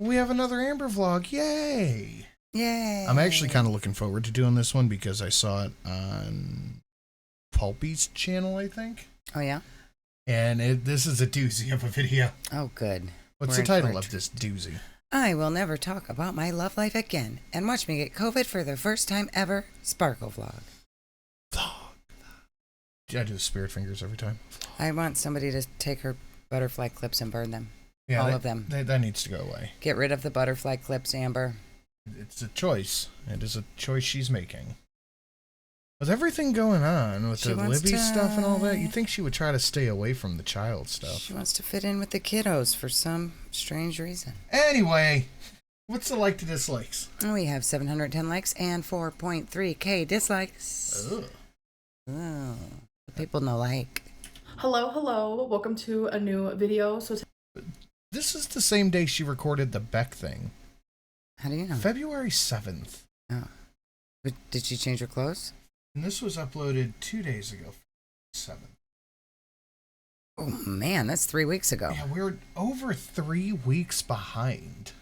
We have another Amber vlog. Yay! Yay! I'm actually kind of looking forward to doing this one because I saw it on Pulpy's channel, I think. Oh, yeah? And this is a doozy of a video. Oh, good. What's the title of this doozy? I will never talk about my love life again and watch me get COVID for the first time ever. Sparkle vlog. Vlog. I do the spirit fingers every time. I want somebody to take her butterfly clips and burn them. Yeah, all of them. That needs to go away. Get rid of the butterfly clips, Amber. It's a choice. It is a choice she's making. With everything going on with the Libby stuff and all that, you'd think she would try to stay away from the child stuff. She wants to fit in with the kiddos for some strange reason. Anyway, what's the like to dislikes? We have 710 likes and 4.3k dislikes. Ugh. Oh, people no like. Hello. Welcome to a new video. So this is the same day she recorded the Beck thing. How do you know? February 7th. Oh. But did she change her clothes? And this was uploaded 2 days ago. 7th. Oh, man, that's 3 weeks ago. Yeah, we're over 3 weeks behind.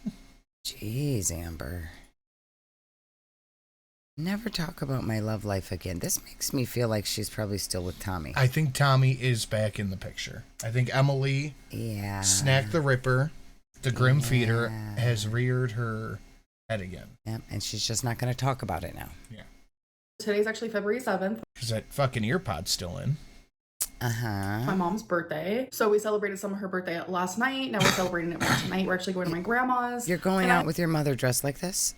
Jeez, Amber. Never talk about my love life again. This makes me feel like she's probably still with Tommy. I think Tommy is back in the picture. I think Emily, Snack the Ripper, the Grim Feeder, has reared her head again. Yep, and she's just not going to talk about it now. Yeah. today's actually February 7th. Because that fucking earpod's still in. Uh-huh. My mom's birthday. So we celebrated some of her birthday last night. Now we're celebrating it more tonight. We're actually going to my grandma's. You're going out with your mother dressed like this?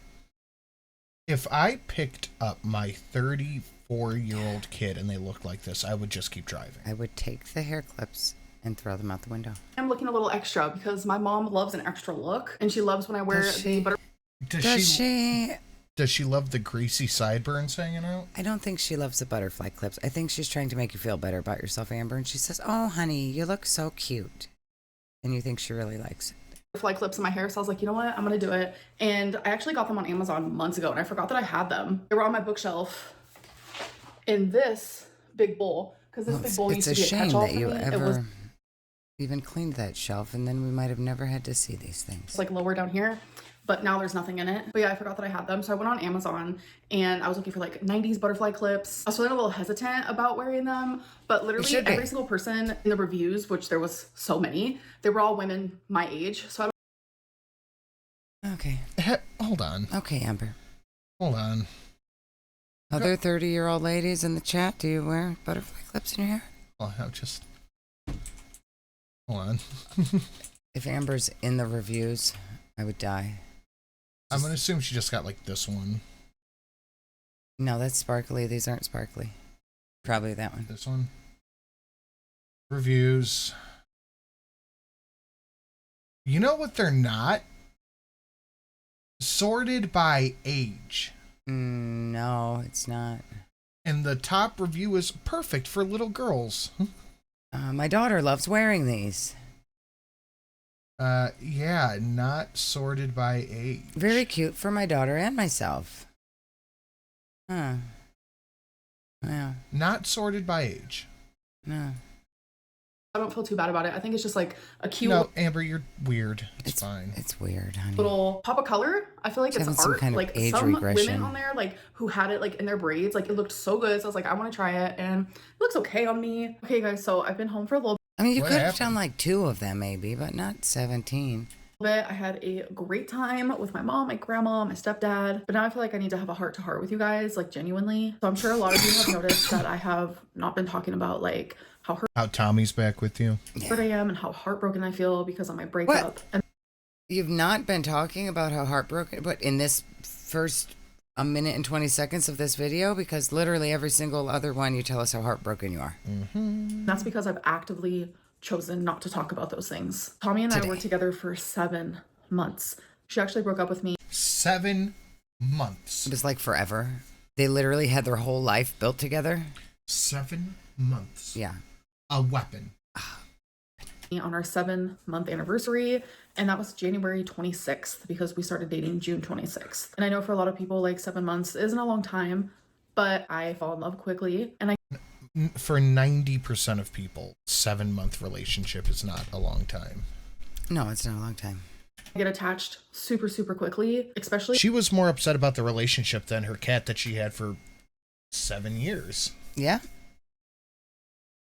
If I picked up my 34-year-old kid and they looked like this, I would just keep driving. I would take the hair clips and throw them out the window. I'm looking a little extra because my mom loves an extra look. And she loves when I wear the butter. Does she love the greasy sideburns hanging out? I don't think she loves the butterfly clips. I think she's trying to make you feel better about yourself, Amber. And she says, "Oh, honey, you look so cute." And you think she really likes it. Butterfly clips in my hair, so I was like, you know what, I'm gonna do it. And I actually got them on Amazon months ago and I forgot that I had them. They were on my bookshelf in this big bowl because this big bowl used to be a catch-all for me. It's a shame that you ever even cleaned that shelf, and then we might have never had to see these things. It's like lower down here, but now there's nothing in it. But yeah, I forgot that I had them, so I went on Amazon and I was looking for like 90s butterfly clips. I was feeling a little hesitant about wearing them, but literally every single person in the reviews, which there was so many, they were all women my age. So I Okay. Hold on. Okay, Amber. Hold on. Other 30-year-old ladies in the chat, do you wear butterfly clips in your hair? Well, I'm just... Hold on. If Amber's in the reviews, I would die. I'm going to assume she just got like this one. No, that's sparkly. These aren't sparkly. Probably that one. This one. Reviews. You know what they're not? Sorted by age. No, it's not. And the top review is perfect for little girls. My daughter loves wearing these. Yeah, not sorted by age. Very cute for my daughter and myself. Huh. Yeah. Not sorted by age. No. I don't feel too bad about it. I think it's just like a cute Amber, you're weird. It's fine. It's weird, honey. little pop of color. I feel like it's art. Some kind of like age some regression. women on there, like who had it like in their braids, like it looked so good. So I was like, I want to try it, and it looks okay on me. Okay, guys, so I've been home for a little I mean, you could have done like 2 of them maybe, but not 17. bit. I had a great time with my mom, my grandma, my stepdad, but now I feel like I need to have a heart-to-heart with you guys, like genuinely. So I'm sure a lot of you have noticed that I have not been talking about like how Tommy's back with you. hurt I am and how heartbroken I feel because of my breakup. What? And You've not been talking about how heartbroken, but in this first 1 minute and 20 seconds of this video, because literally every single other one you tell us how heartbroken you are. that's because I've actively chosen not to talk about those things. Tommy and I were together for 7 months. She actually broke up with me. 7 months. It was like forever. They literally had their whole life built together. 7 months. Yeah. A weapon. On our 7-month anniversary, and that was January 26th because we started dating June 26th. And I know for a lot of people, like 7 months isn't a long time, but I fall in love quickly. And For 90% of people, 7-month relationship is not a long time. No, it's not a long time. get attached super, super quickly, especially. She was more upset about the relationship than her cat that she had for 7 years. Yeah.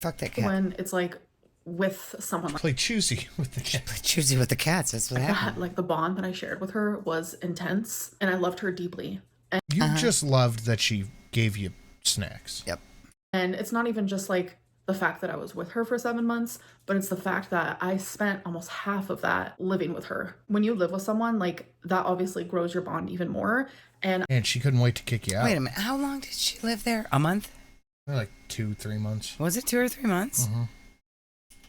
Fuck that cat. When it's like with someone like. Play choosy with the cat. Play choosy with the cats. That's what happened. Like the bond that I shared with her was intense, and I loved her deeply. And You just loved that she gave you snacks. Yep. And it's not even just like the fact that I was with her for 7 months, but it's the fact that I spent almost half of that living with her. When you live with someone, like that obviously grows your bond even more. And she couldn't wait to kick you out. Wait a minute. How long did she live there? A month? Like 2-3 months. Was it 2 or 3 months? Mm-hmm.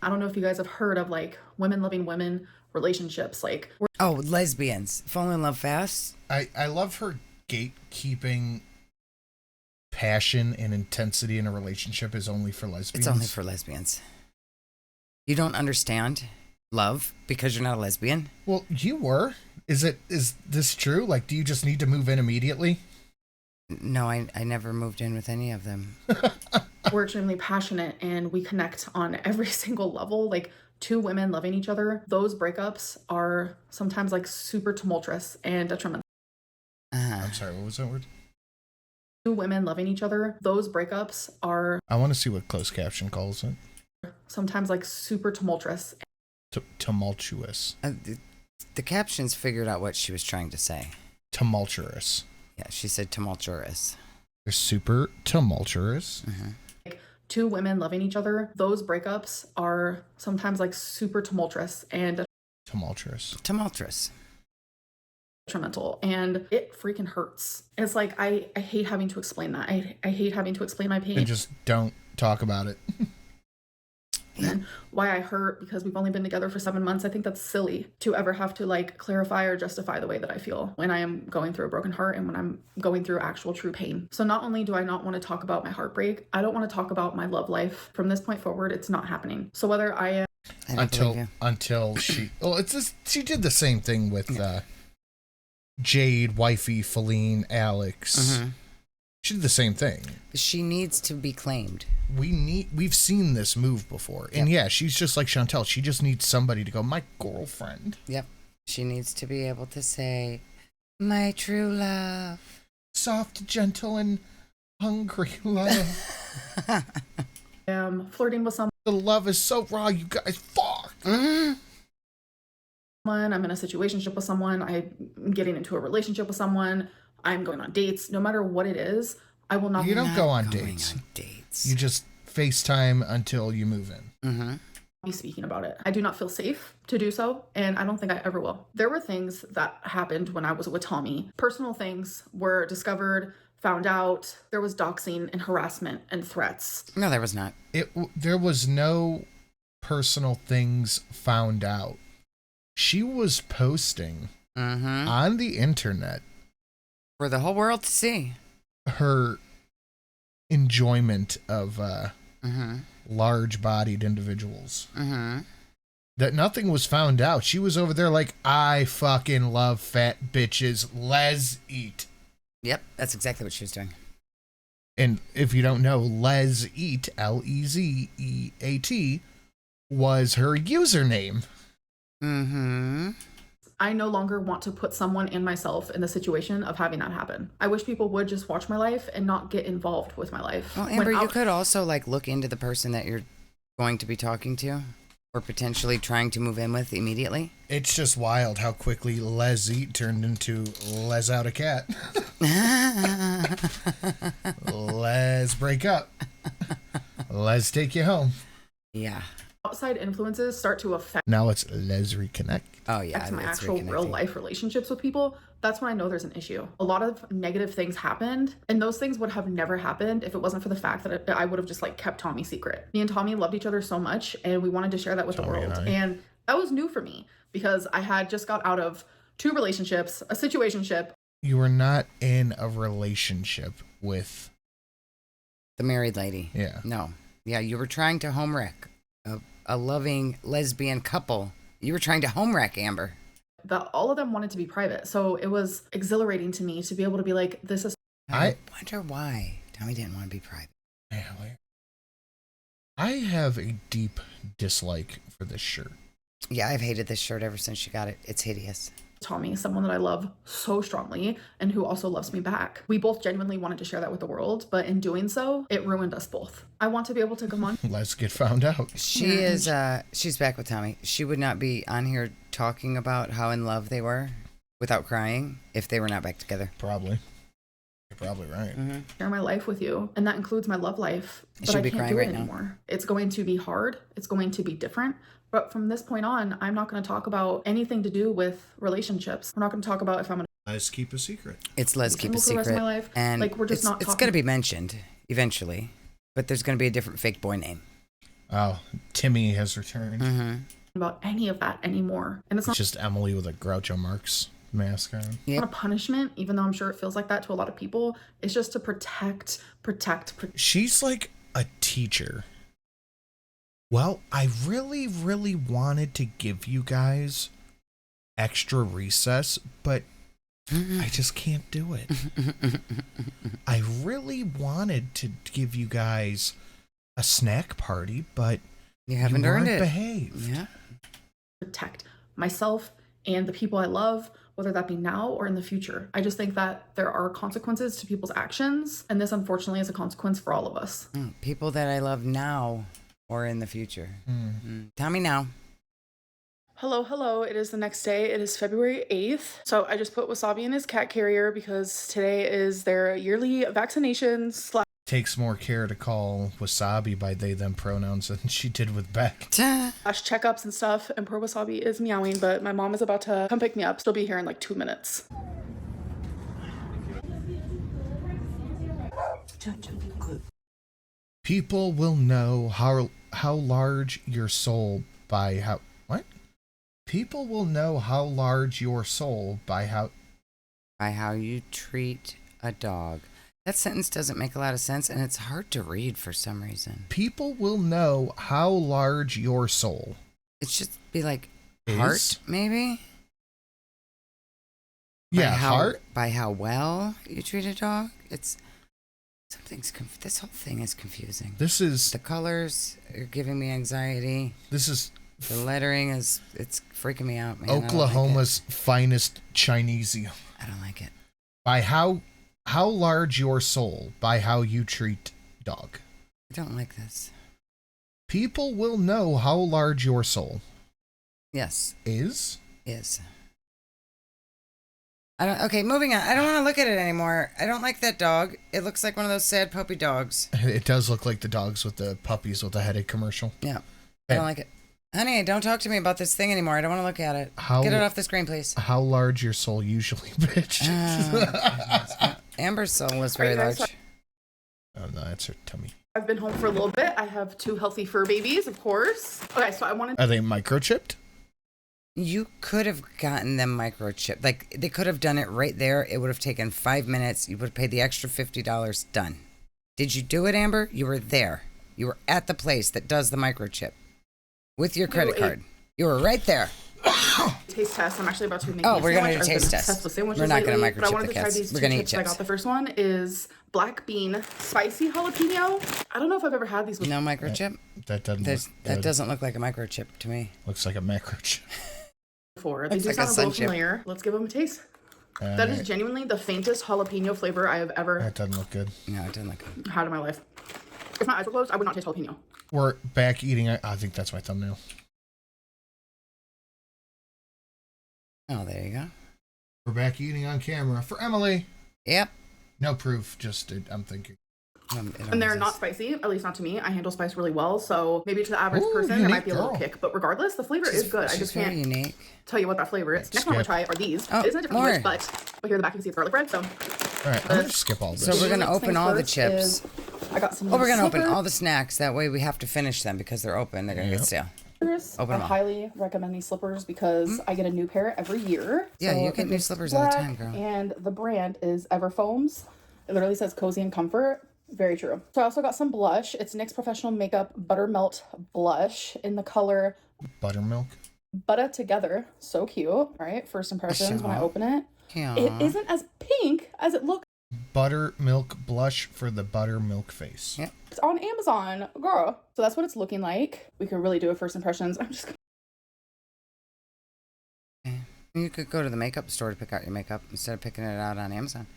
I don't know if you guys have heard of like women loving women relationships. Like, oh, lesbians. Fall in love fast? I love her gatekeeping. Passion and intensity in a relationship is only for lesbians. It's only for lesbians. You don't understand love because you're not a lesbian? Well, you were. Is this true? Like, do you just need to move in immediately? No, I never moved in with any of them. we're extremely passionate and we connect on every single level. Like, two women loving each other, those breakups are sometimes like super tumultuous and detrimental. I'm sorry, what was that word? Two women loving each other, those breakups are. I want to see what closed caption calls it. Sometimes like super tumultuous. Tumultuous. The captions figured out what she was trying to say. Tumultuous. Yeah, she said tumultuous. They're super tumultuous. Mm-hmm. Like, two women loving each other, those breakups are sometimes like super tumultuous and tumultuous. Detrimental, and it freaking hurts. It's like I hate having to explain that. I hate having to explain my pain. And just don't talk about it. And why I hurt because we've only been together for 7 months. I think that's silly to ever have to like clarify or justify the way that I feel when I am going through a broken heart and when I'm going through actual true pain. So not only do I not want to talk about my heartbreak, I don't want to talk about my love life. From this point forward, it's not happening. So whether I am until she it's just, she did the same thing with Jade, Wifey, Feline, Alex. Mm-hmm. She did the same thing. She needs to be claimed. We've seen this move before. And yeah, she's just like Chantel. She just needs somebody to go, my girlfriend. Yep. She needs to be able to say, my true love. Soft, gentle, and hungry love. I am flirting with someone. The love is so raw, you guys. Fuck. Mm-hmm. I'm in a situationship with someone. I'm getting into a relationship with someone. I'm going on dates. No matter what it is, I will not. You don't go on going dates. on dates. You just FaceTime until you move in. Mm-hmm. Be speaking about it. I do not feel safe to do so, and I don't think I ever will. There were things that happened when I was with Tommy. Personal things were discovered, found out. There was doxing and harassment and threats. No, there was not. There was no personal things found out. She was posting on the internet for the whole world to see her enjoyment of large-bodied individuals. That nothing was found out. She was over there like, I fucking love fat bitches. Les eat. Yep, that's exactly what she was doing. And if you don't know, Les Eat, Lezeat, was her username. I no longer want to put someone and myself in the situation of having that happen. I wish people would just watch my life and not get involved with my life. Well, Amber, you could also like look into the person that you're going to be talking to or potentially trying to move in with immediately. It's just wild how quickly Les Eat turned into Les Out a Cat. Les break up. Les take you home. Yeah. Outside influences start to affect. Now it's Les Reconnect. Oh yeah, my actual real life relationships with people. That's when I know there's an issue. A lot of negative things happened, and those things would have never happened if it wasn't for the fact that I would have just like kept Tommy secret. Me and Tommy loved each other so much, and we wanted to share that with the world. And that was new for me because I had just got out of 2 relationships, a situationship. You were not in a relationship with the married lady. Yeah. No. Yeah, you were trying to home wreck a loving lesbian couple. You were trying to home wreck Amber. That all of them wanted to be private. So it was exhilarating to me to be able to be like, this is. I wonder why Tommy didn't want to be private. I have a deep dislike for this shirt. Yeah, I've hated this shirt ever since she got it. It's hideous. Tommy, someone that I love so strongly and who also loves me back. We both genuinely wanted to share that with the world, but in doing so, it ruined us both. I want to be able to come on. Let's get found out. She's back with Tommy. She would not be on here talking about how in love they were without crying if they were not back together. Probably. You're probably right. Share my life with you, and that includes my love life, but I can't do it anymore. It's going to be hard. It's going to be different. But from this point on, I'm not going to talk about anything to do with relationships. We're not going to talk about if I'm going to... Let's keep a secret. It's let's keep a secret. For the rest of my life. And like, we're just not it's going to be mentioned eventually, but there's going to be a different fake boy name. Oh, Timmy has returned. About any of that anymore. And it's not just Emily with a Groucho Marx mask on. Not a punishment, even though I'm sure it feels like that to a lot of people. It's just to protect. She's like a teacher. Well, I really, really wanted to give you guys extra recess, but I just can't do it. I really wanted to give you guys a snack party, but you haven't earned it. Behaved. Yeah. Protect myself and the people I love, whether that be now or in the future. I just think that there are consequences to people's actions, and this unfortunately is a consequence for all of us. People that I love now or in the future. Tell me now. Hello. It is the next day. It is February 8th. So I just put Wasabi in his cat carrier because today is their yearly vaccinations. Takes more care to call Wasabi by they them pronouns than she did with Beck. Checkups and stuff, and poor Wasabi is meowing, but my mom is about to come pick me up. She'll be here in like 2 minutes. People will know how large your soul by how... What? People will know how large your soul by how you treat a dog. That sentence doesn't make a lot of sense, and it's hard to read for some reason. People will know how large your soul. It should be like heart, maybe? Yeah, heart. By how well you treat a dog? This whole thing is confusing. The colors are giving me anxiety. The lettering it's freaking me out, man. Oklahoma's finest Chineseium. I don't like it. By how large your soul, by how you treat dog. I don't like this. People will know how large your soul. Yes. Is. Okay, moving on. I don't want to look at it anymore. I don't like that dog. It looks like one of those sad puppy dogs. It does look like the dogs with the puppies with the headache commercial. Yeah. I don't like it. Honey, don't talk to me about this thing anymore. I don't want to look at it. Get it off the screen, please. How large your soul usually, bitch. Amber's soul was very large. Oh, no, that's her tummy. I've been home for a little bit. I have 2 healthy fur babies, of course. Okay, so I wanted... Are they microchipped? You could have gotten them microchipped. Like, they could have done it right there. It would have taken 5 minutes. You would have paid the extra $50. Done. Did you do it, Amber? You were there. You were at the place that does the microchip. With your credit card. You were right there. Taste test. I'm actually about to make we're going to do a taste test. We're not going to microchip the cats. We're going to eat chips. I got the first one is black bean spicy jalapeno. I don't know if I've ever had these before. No microchip? That doesn't look like a microchip to me. Looks like a macrochip. They do sound a little familiar. Let's give them a taste. That is genuinely the faintest jalapeno flavor I have ever... That doesn't look good. No, it doesn't look good. ...had in my life. If my eyes were closed, I would not taste jalapeno. We're back eating... I think that's my thumbnail. Oh, there you go. We're back eating on camera for Emily. Yep. No proof, just I'm thinking. And they're not spicy, at least not to me. I handle spice really well, so maybe to the average person there might be a little kick. But regardless, the flavor is good. I just can't tell you what that flavor is. Next one I'm going to try are these. It is a different flavor, but here in the back you can see it's garlic bread. So, all right, I'm going to skip all this. So we're going to open all the chips. I got some. We're going to open all the snacks. That way we have to finish them because they're open. They're going to get stale. I highly recommend these slippers because I get a new pair every year. Yeah, you get new slippers all the time, girl. And the brand is Everfoams. It literally says cozy and comfort. Very true. So I also got some blush. It's NYX Professional Makeup Buttermelt Blush in the color Buttermilk. Butter Together. So cute. All right, first impressions when I open it. It isn't as pink as it looks. Buttermilk blush for the buttermilk face. Yep. It's on Amazon, girl. So that's what it's looking like. We could really do a first impressions. I'm just You could go to the makeup store to pick out your makeup instead of picking it out on Amazon.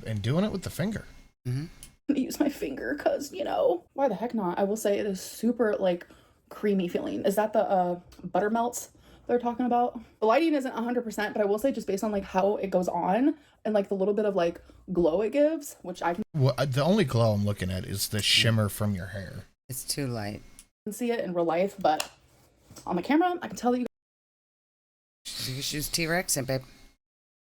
And doing it with the finger. Mm-hmm. I'm gonna use my finger because, you know, why the heck not? I will say it is super, like, creamy feeling. Is that the buttermelts they're talking about? The lighting isn't 100%, but I will say just based on, like, how it goes on and, like, the little bit of, like, glow it gives, which I can... Well, the only glow I'm looking at is the shimmer from your hair. It's too light. can see it in real life, but on the camera, I can tell that you You should use T-Rex and babe.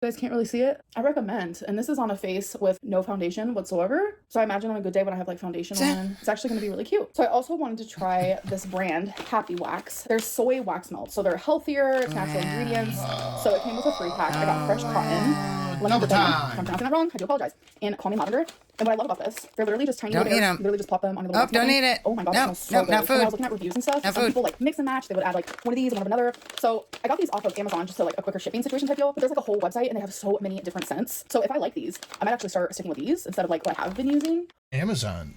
guys can't really see it. I recommend, and this is on a face with no foundation whatsoever. So I imagine on a good day when I have like foundation on, it's actually going to be really cute. So I also wanted to try this brand, Happy Wax. They're soy wax melts, so they're healthier, it's natural ingredients. So it came with a free pack. I got fresh cotton. Let me put that in. If I'm pronouncing that wrong, I do apologize. And call me lavender. And what I love about this, they're literally just tiny Don't little eat bears. them. Literally just plop them on your little don't eat it. Oh my god, No, it smells so no, good. not food. When I was looking at reviews and stuff, Not some food. people like mix and match. They would add like one of these and one of another. So I got these off of Amazon just to like a quicker shipping situation type deal. But there's like a whole website and they have so many different scents. So if I like these, I might actually start sticking with these instead of like what I have been using. Amazon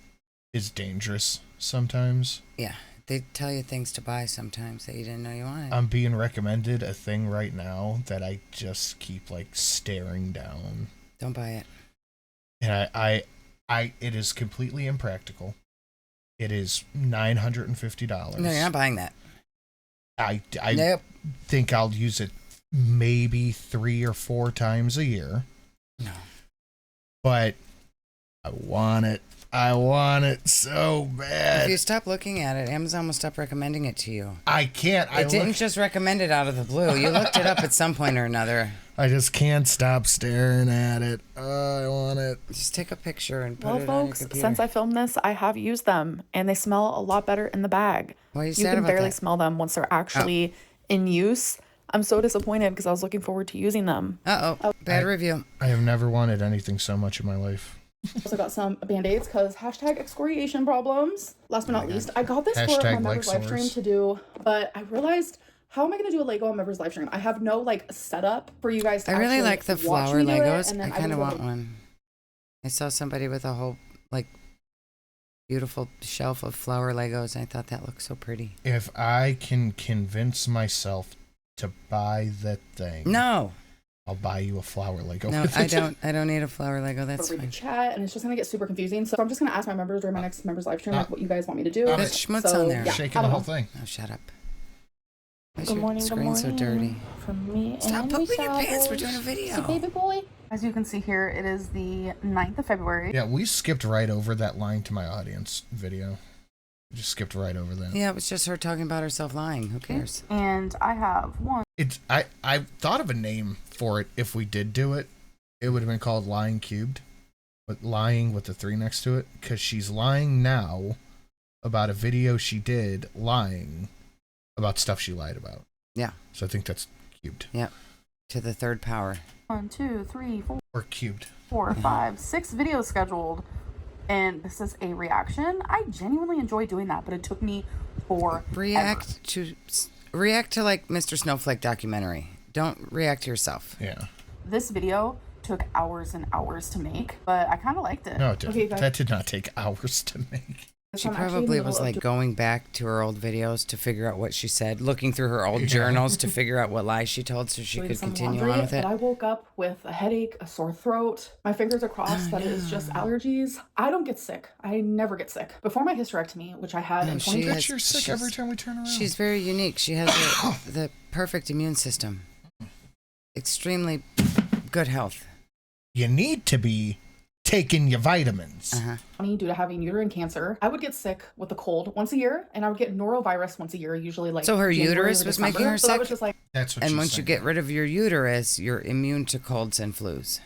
is dangerous sometimes. Yeah, they tell you things to buy sometimes that you didn't know you wanted. I'm being recommended a thing right now that I just keep like staring down. Don't buy it. And it is completely impractical. It is $950. No, you're not buying that. I Nope. think I'll use it maybe 3 or 4 times a year. No. But I want it. I want it so bad. If you stop looking at it, Amazon will stop recommending it to you. I can't. It didn't just recommend it out of the blue. You looked it up at some point or another. I just can't stop staring at it. I want it. Just take a picture and put Well, it on your folks, computer. since I filmed this, I have used them and they smell a lot better in the bag. Why are you You sad can about barely that? smell them once they're actually in use. I'm so disappointed because I was looking forward to using them. Uh-oh. Bad review. I have never wanted anything so much in my life. Also got some Band-Aids because hashtag excoriation problems. Last but not least, I got this for my Hashtag members like live stream sores. to do, but I realized, how am I going to do a Lego on members live stream? I have no like setup for you guys to I really actually like the watch flower me do it, Legos. and I then kind of will want one. I saw somebody with a whole, like, beautiful shelf of flower Legos. And I thought that looked so pretty. If I can convince myself to buy that thing, No. I'll buy you a flower Lego. No, with I it. don't. I don't need a flower Lego. That's read the fine. chat, and it's just gonna get super confusing. So I'm just gonna ask my members during my next members live stream like what you guys want me to do. There's schmutz on there. Yeah, Shaking I the don't whole know. thing. Oh, shut up. Why is Good your morning, good screen morning. so dirty? From me Stop and pooping your Savage. pants. We're doing a video. So, baby boy. As you can see here, it is the 9th of February. Yeah, we skipped right over that line to my audience video. We just skipped right over that. Yeah, it was just her talking about herself lying. Who cares? And I have one. It's I thought of a name for it if we did do it. It would have been called Lying Cubed, but lying with the 3 next to it, because she's lying now about a video she did lying about stuff she lied about. Yeah. So I think that's cubed. Yep. To the third power. 1, 2, 3, 4, Or cubed. 4, 5, 6 videos scheduled. And this is a reaction. I genuinely enjoy doing that, but it took me for React to like Mr. Snowflake documentary. Don't react to yourself. Yeah. This video took hours and hours to make, but I kind of liked it. No, it didn't. Okay, guys. That did not take hours to make. She I'm actually in the probably middle was of like going back to her old videos to figure out what she said, looking through her old journals to figure out what lies she told so she doing could some continue laundry, on with it. But I woke up with a headache, a sore throat. My fingers are crossed that it is just allergies. I don't get sick. I never get sick. Before my hysterectomy, which I had in she 2020. has- You're sick every time we turn around. She's very unique. She has the perfect immune system. Extremely good health. You need to be taking your vitamins. Due to having uterine cancer, I would get sick with a cold once a year, and I would get norovirus once a year, usually like. So her January uterus or was December. making her So that sick? was just like, That's what And she's once you saying. get rid of your uterus, you're immune to colds and flus.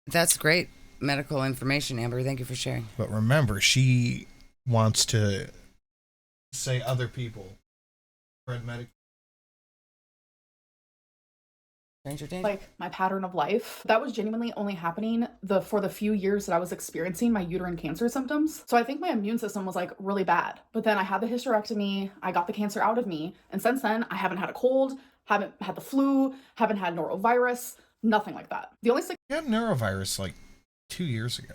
That's great medical information, Amber. Thank you for sharing. But remember, she wants to say other people spread medic. Stranger danger. like my pattern of life. That was genuinely only happening for the few years that I was experiencing my uterine cancer symptoms. So I think my immune system was like really bad. But then I had the hysterectomy, I got the cancer out of me, and since then I haven't had a cold, haven't had the flu, haven't had norovirus, nothing like that. The only sick You had neurovirus like 2 years ago.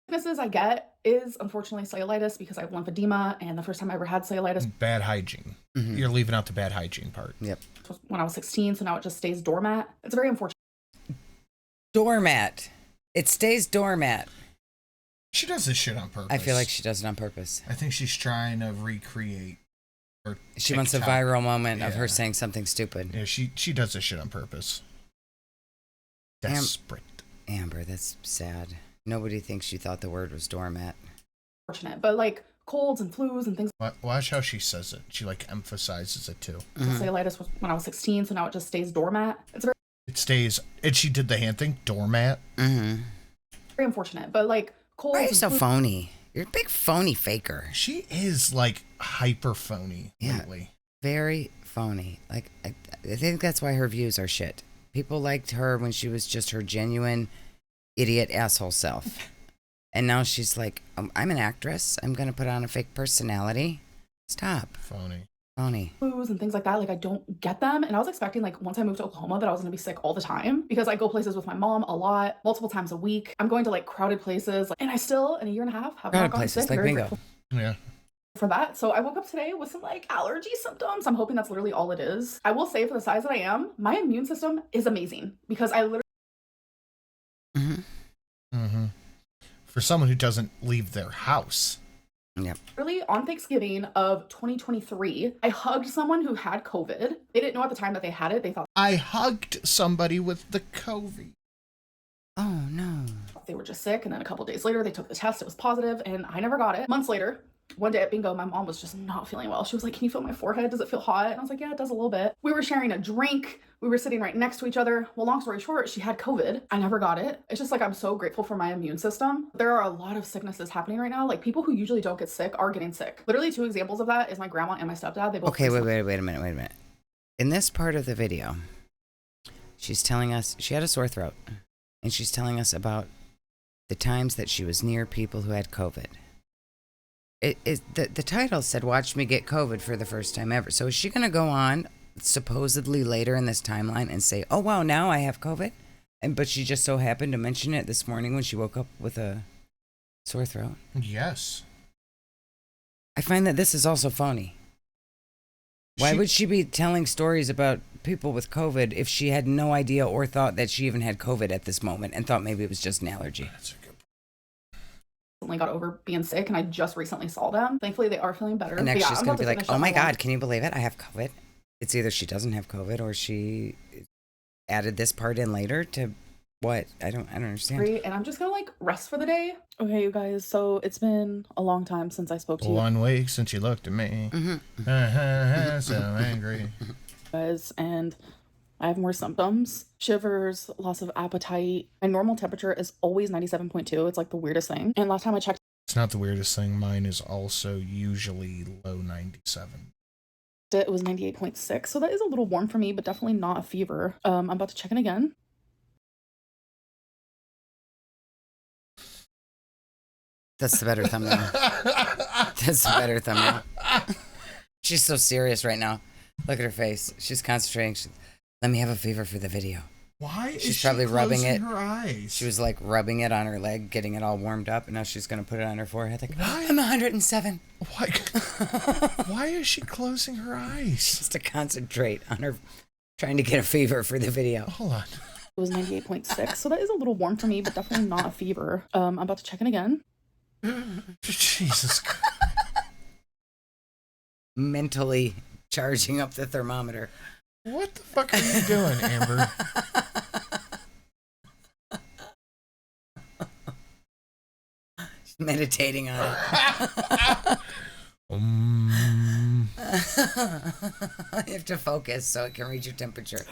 Sicknesses I get is unfortunately cellulitis because I have lymphedema, and the first time I ever had cellulitis. Bad hygiene. You're leaving out the bad hygiene part. Yep. Was when I was 16, so now it just stays doormat. It's very unfortunate. Doormat. It stays doormat. She does this shit on purpose. I feel like she does it on purpose. I think she's trying to recreate. She wants a viral moment of her saying something stupid. Yeah, she does this shit on purpose. Desperate. Amber, that's sad. Nobody thinks you thought the word was doormat. Fortunate, but like colds and flus and things. Watch how she says it. She like emphasizes it too. Cellulitis was when I was 16, so now it just stays doormat. It stays. And she did the hand thing. Doormat. Very unfortunate, but like colds. Why are you so phony? You're a big phony faker. She is like hyper phony lately. Very phony. Like I think that's why her views are shit. People liked her when she was just her genuine idiot asshole self. And now she's like, I'm an actress. I'm going to put on a fake personality. Stop. Phony. Flus and things like that. Like, I don't get them. And I was expecting, like, once I moved to Oklahoma that I was going to be sick all the time because I go places with my mom a lot, multiple times a week. I'm going to, like, crowded places. And I still, in a year and a half, have not gotten sick. Like bingo. Yeah. For that. So I woke up today with some, like, allergy symptoms. I'm hoping that's literally all it is. I will say, for the size that I am, my immune system is amazing because I literally... For someone who doesn't leave their house. Yep. Really, on Thanksgiving of 2023, I hugged someone who had COVID. They didn't know at the time that they had it. They thought I hugged somebody with the COVID. Oh, no. They were just sick. And then a couple days later, they took the test. It was positive, and I never got it. Months later, one day at bingo, my mom was just not feeling well. She was like, can you feel my forehead? Does it feel hot? And I was like, yeah, it does a little bit. We were sharing a drink. We were sitting right next to each other. Well, long story short, she had COVID. I never got it. It's just like, I'm so grateful for my immune system. There are a lot of sicknesses happening right now. Like, people who usually don't get sick are getting sick. Literally 2 examples of that is my grandma and my stepdad. They both Okay, wait a minute. In this part of the video, she's telling us she had a sore throat. And she's telling us about the times that she was near people who had COVID. The title said, watch me get COVID for the first time ever. So is she going to go on supposedly later in this timeline and say, oh, wow, now I have COVID? But she just so happened to mention it this morning when she woke up with a sore throat. Yes. I find that this is also phony. Why would she be telling stories about people with COVID if she had no idea or thought that she even had COVID at this moment and thought maybe it was just an allergy? That's a good point. Got over being sick, and I just recently saw them. Thankfully, they are feeling better. And next she's going to be like, oh my God, one. can you believe it? I have COVID. It's either she doesn't have COVID or she added this part in later to what? I don't understand. And I'm just going to like rest for the day. Okay, you guys. So it's been a long time since I spoke to you. 1 week since you looked at me. So angry. Guys, and I have more symptoms. Shivers, loss of appetite. My normal temperature is always 97.2. It's like the weirdest thing. And last time I checked, it's not the weirdest thing. Mine is also usually low 97. It was 98.6. So that is a little warm for me, but definitely not a fever. I'm about to check in again. That's the better thumbnail. That's the better thumbnail. She's so serious right now. Look at her face. She's concentrating. Let me have a fever for the video. Why is she's she probably rubbing closing it. Her eyes? She was like rubbing it on her leg, getting it all warmed up, and now she's gonna put it on her forehead. Like, why? I'm 107. Why? Why is she closing her eyes? Just to concentrate on her trying to get a fever for the video. Hold on. It was 98.6, so that is a little warm for me, but definitely not a fever. I'm about to check in again. Jesus Christ. Mentally charging up the thermometer. What the fuck are you doing, Amber? She's meditating on it. You have to focus so it can read your temperature.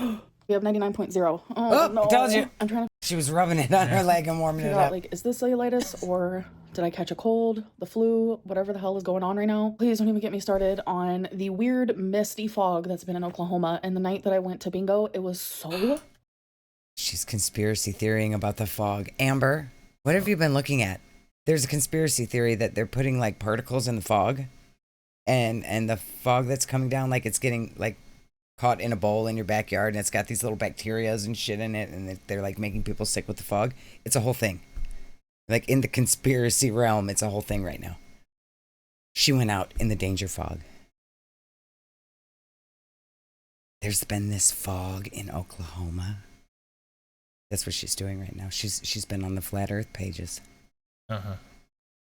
We have 99.0. Oh, no. I told you. I'm trying to She was rubbing it on her leg and warming it up. like, is this cellulitis or did I catch a cold, the flu, whatever the hell is going on right now? Please don't even get me started on the weird misty fog that's been in Oklahoma. And the night that I went to bingo, it was so... She's conspiracy theorying about the fog. Amber, what have you been looking at? There's a conspiracy theory that they're putting like particles in the fog, and the fog that's coming down, like it's getting like caught in a bowl in your backyard, and it's got these little bacterias and shit in it, and they're like making people sick with the fog. It's a whole thing. Like in the conspiracy realm, it's a whole thing right now. She went out in the danger fog. There's been this fog in Oklahoma. That's what she's doing right now. She's been on the Flat Earth pages. Uh-huh.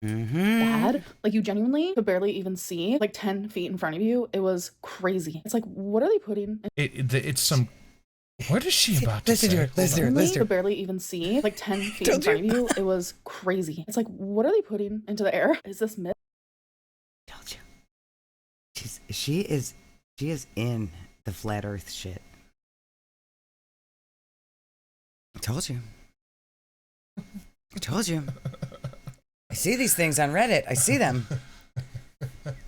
Bad. Like, you genuinely could barely even see, like, 10 feet in front of you. It was crazy. It's like, what are they putting? It's some... What is she about to say? Listen to her. Could barely even see, like, 10 feet in front of you. It was crazy. It's like, what are they putting into the air? Is this myth? Told you. She is in the Flat Earth shit. I told you. I see these things on Reddit. I see them.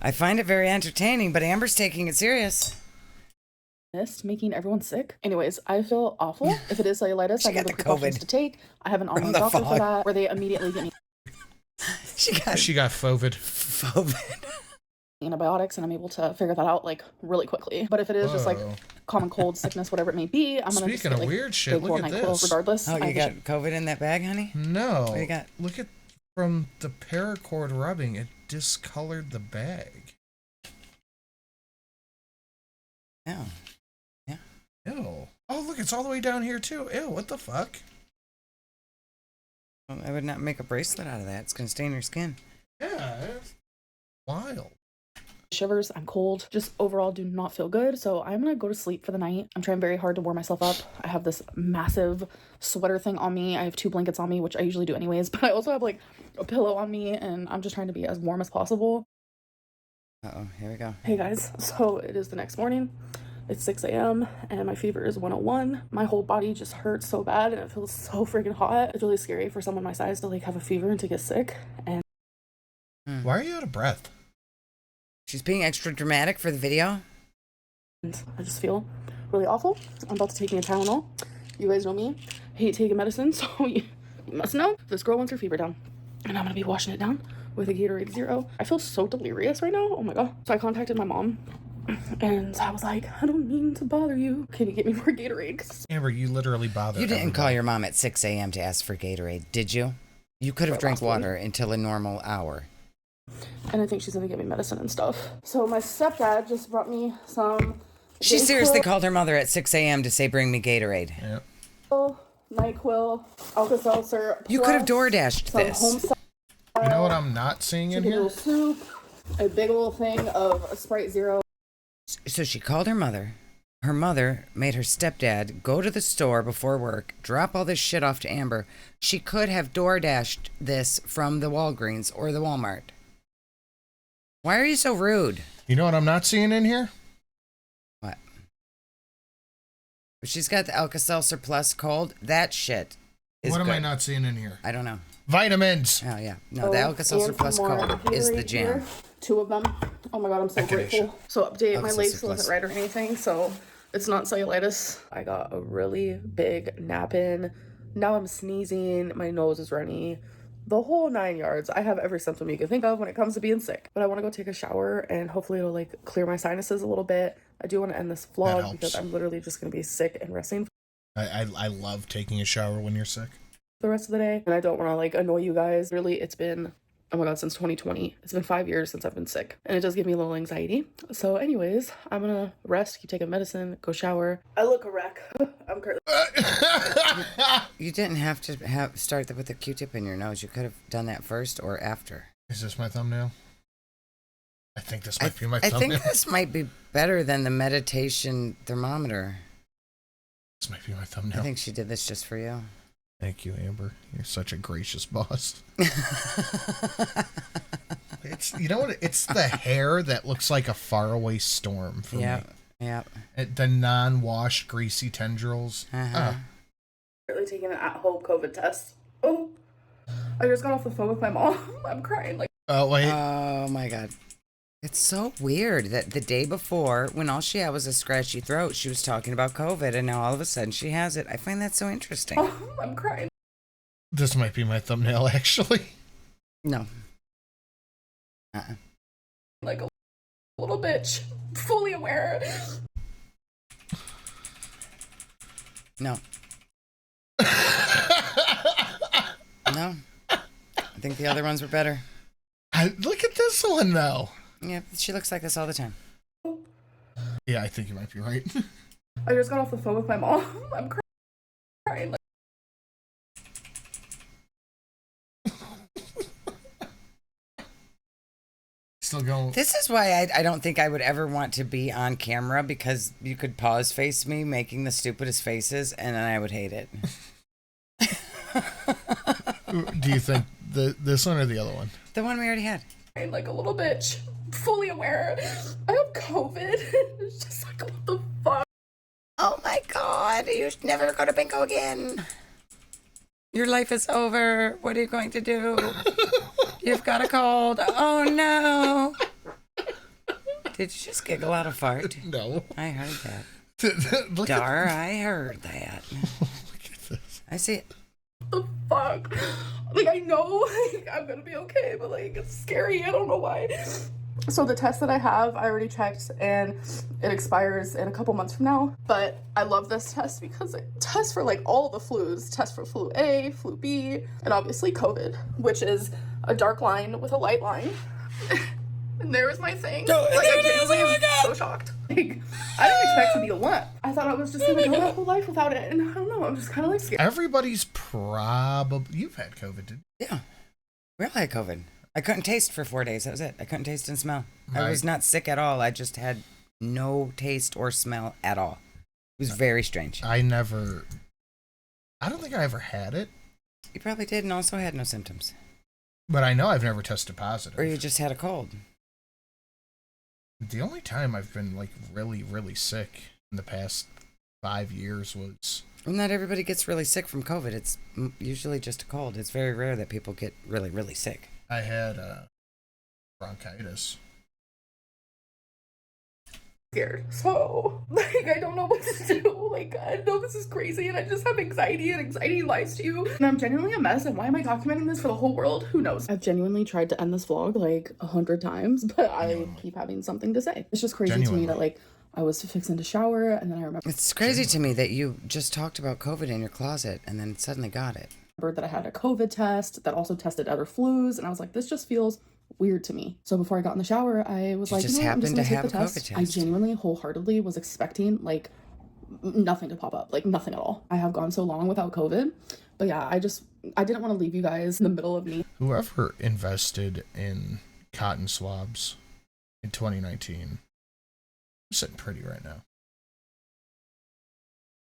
I find it very entertaining, but Amber's taking it serious. Making everyone sick. Anyways, I feel awful. If it is cellulitis, I know the precautions to take. I have an online doctor for that, where they immediately get me. She got FOVID. Antibiotics, and I'm able to figure that out like really quickly. But if it is just like common cold, sickness, whatever it may be, I'm gonna Speaking of weird shit, look at this. Regardless. Oh, you got COVID in that bag, honey? No. What do you got? Look at from the paracord rubbing, it discolored the bag. Yeah. Ew. Oh, look, it's all the way down here too. Ew, what the fuck? Well, I would not make a bracelet out of that. It's gonna stain your skin. Yeah, it's wild. Shivers, I'm cold, just overall do not feel good, so I'm gonna go to sleep for the night. I'm trying very hard to warm myself up. I have this massive sweater thing on me. I have 2 blankets on me, which I usually do anyways, but I also have like a pillow on me, and I'm just trying to be as warm as possible. Uh-oh, here we go. Hey guys, so it is the next morning. It's 6 a.m. and my fever is 101. My whole body just hurts so bad and it feels so freaking hot. It's really scary for someone my size to like have a fever and to get sick. And why are you out of breath? She's being extra dramatic for the video. And I just feel really awful. I'm about to take me a Tylenol. You guys know me. I hate taking medicine, so you must know. This girl wants her fever down. And I'm gonna be washing it down with a Gatorade Zero. I feel so delirious right now. Oh my god. So I contacted my mom. And I was like, I don't mean to bother you. Can you get me more Gatorade? Amber, you literally bothered You didn't everybody. call your mom at 6 a.m. to ask for Gatorade, did you? You could have drank water until a normal hour. And I think she's gonna get me medicine and stuff. So my stepdad just brought me some... She seriously called her mother at 6 a.m. to say, bring me Gatorade. Yep. NyQuil, Alka-Seltzer. You could have DoorDashed this. You know what I'm not seeing in here? Soup, a big old thing of a Sprite Zero. So she called her mother. Her mother made her stepdad go to the store before work, drop all this shit off to Amber. She could have DoorDashed this from the Walgreens or the Walmart. Why are you so rude? You know what I'm not seeing in here? What? She's got the Alka-Seltzer Plus cold. That shit is What am good. I not seeing in here? I don't know. Vitamins. Oh, yeah. No, the Alka-Seltzer Plus cold is the jam. 2 of them. Oh my god, I'm so grateful. So update, my lace wasn't right or anything, so it's not cellulitis. I got a really big nap in. Now I'm sneezing, my nose is runny. The whole 9 yards. I have every symptom you can think of when it comes to being sick. But I want to go take a shower and hopefully it'll like clear my sinuses a little bit. I do want to end this vlog because I'm literally just going to be sick and resting. I love taking a shower when you're sick. The rest of the day. And I don't want to like annoy you guys. Really, it's been, oh my god, since 2020. It's been 5 years since I've been sick. And it does give me a little anxiety. So anyways, I'm going to rest, keep taking medicine, go shower. I look a wreck. I'm currently... You didn't have to start with a Q-tip in your nose. You could have done that first or after. Is this my thumbnail? I think this might be my thumbnail. I think this might be better than the meditation thermometer. This might be my thumbnail. I think she did this just for you. Thank you, Amber. You're such a gracious boss. It's, you know what? It's the hair that looks like a faraway storm for me. Yeah. The non-washed, greasy tendrils. Currently taking an at-home COVID test. Oh, I just got off the phone with my mom. I'm crying. Like, oh wait. Oh my god. It's so weird that the day before, when all she had was a scratchy throat, she was talking about COVID, and now all of a sudden she has it. I find that so interesting. oh, I'm crying. This might be my thumbnail, actually. No. Like a little bitch. Fully aware. No. No. I think the other ones were better. Look at this one, though. Yeah, she looks like this all the time. Yeah, I think you might be right. I just got off the phone with my mom. I'm crying. Still going. This is why I don't think I would ever want to be on camera, because you could pause face me making the stupidest faces and then I would hate it. Do you think this one or the other one? The one we already had. I'm like a little bitch, fully aware. I have COVID. It's just like, what the fuck? Oh my God, you should never go to bingo again. Your life is over. What are you going to do? You've got a cold. Oh no. Did you just giggle out a fart? No. I heard that. Dar, I heard that. Look at this. I see it. What the fuck? Like, I know like, I'm gonna be okay, but like, it's scary. I don't know why. So the test that I have, I already checked, and it expires in a couple months from now. But I love this test because it tests for like all the flus. Tests for flu A, flu B, and obviously COVID, which is a dark line with a light line. And there was my thing. Oh, like, there I it is. Oh my God. so shocked. Like, I didn't expect to be a lump. I thought I was just gonna go my whole life without it, and I don't know. I'm just kind of like scared. Everybody's probably... You've had COVID, didn't you? Yeah. We all had COVID. I couldn't taste for 4 days. That was it. I couldn't taste and smell. Right. I was not sick at all. I just had no taste or smell at all. It was very strange. I don't think I ever had it. You probably did and also had no symptoms. But I know I've never tested positive. Or you just had a cold. The only time I've been like really, really sick in the past 5 years was... Well, not everybody gets really sick from COVID. It's usually just a cold. It's very rare that people get really, really sick. I had bronchitis. Scared. So, like, I don't know what to do. Like, I know this is crazy, and I just have anxiety, and anxiety lies to you. And I'm genuinely a mess, and why am I documenting this for the whole world? Who knows? I've genuinely tried to end this vlog, like, 100 times, but I keep having something to say. It's just crazy to me that, like, I was fixing to shower, and then I remember... It's crazy to me that you just talked about COVID in your closet, and then suddenly got it. That I had a COVID test that also tested other flus, and I was like, this just feels weird to me. So before I got in the shower, I was like, just I'm just gonna take the a COVID test. test. I genuinely, wholeheartedly was expecting like nothing to pop up, like nothing at all. I have gone so long without COVID, but yeah, I didn't want to leave you guys in the middle of me. Whoever invested in cotton swabs in 2019, I'm sitting pretty right now.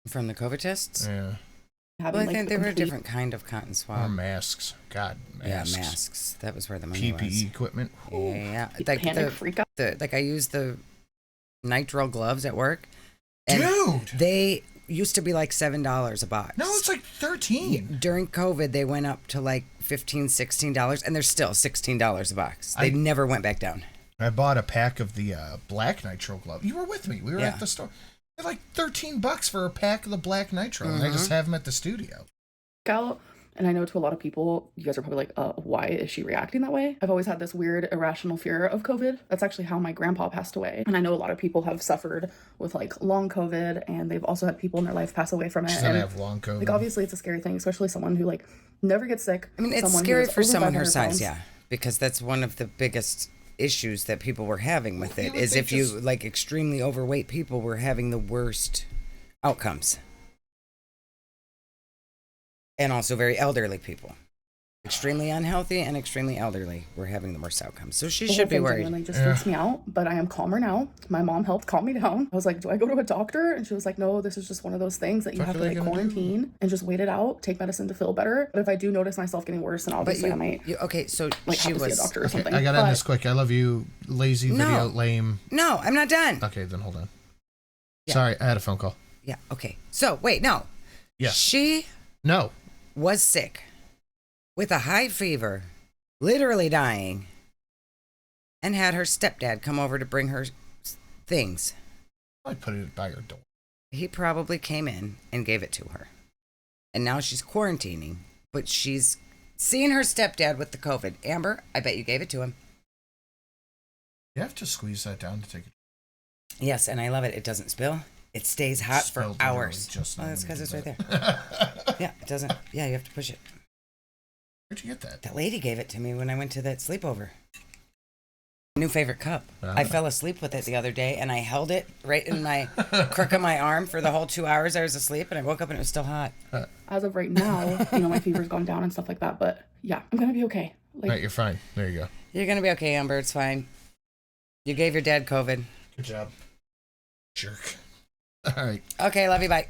From the COVID tests? Yeah. Well, I think they were a different kind of cotton swab. Or masks. God, masks. Yeah, masks. That was where the money was. PPE equipment. Yeah. Like panic freak out. Like I used the nitrile gloves at work. And Dude! They used to be like $7 a box. No, it's like 13. During COVID, they went up to like $15, $16, and they're still $16 a box. They never went back down. I bought a pack of the black nitrile glove. You were with me. We were at the store. They're like $13 for a pack of the black nitrile, and I just have them at the studio. And I know to a lot of people, you guys are probably like, why is she reacting that way? I've always had this weird irrational fear of COVID. That's actually how my grandpa passed away. And I know a lot of people have suffered with like long COVID, and they've also had people in their life pass away from it. She's gonna have long COVID. Like obviously it's a scary thing, especially someone who like never gets sick. I mean, it's scary for someone her size, because that's one of the biggest issues that people were having with it, is if you like extremely overweight people were having the worst outcomes. And also very elderly people. Extremely unhealthy and extremely elderly were having the worst outcomes. So she should be worried. It just freaks me out, but I am calmer now. My mom helped calm me down. I was like, do I go to a doctor? And she was like, no, this is just one of those things that you have to like quarantine and just wait it out, take medicine to feel better. But if I do notice myself getting worse, then obviously I might so like she have to see a doctor or something. I gotta end this quick. I love you, lazy video, lame. No, I'm not done. Okay, then hold on. Yeah. Sorry, I had a phone call. Yeah, okay. So, wait, no. Yeah. She was sick with a high fever, literally dying, and had her stepdad come over to bring her things. I put it by her door. He probably came in and gave it to her. And now she's quarantining, but she's seeing her stepdad with the COVID. Amber, I bet you gave it to him. You have to squeeze that down to take it. Yes, and I love it. It doesn't spill. It stays hot for hours. That's because it's right there. Yeah, it doesn't. Yeah, you have to push it. Where'd you get that? That lady gave it to me when I went to that sleepover. New favorite cup. I fell asleep with it the other day, and I held it right in my crook of my arm for the whole 2 hours I was asleep, and I woke up and it was still hot. As of right now, you know, my fever's gone down and stuff like that, but yeah, I'm gonna be okay. All right, you're fine. There you go. You're gonna be okay, Amber. It's fine. You gave your dad COVID. Good job. Jerk. All right. Okay, love you. Bye.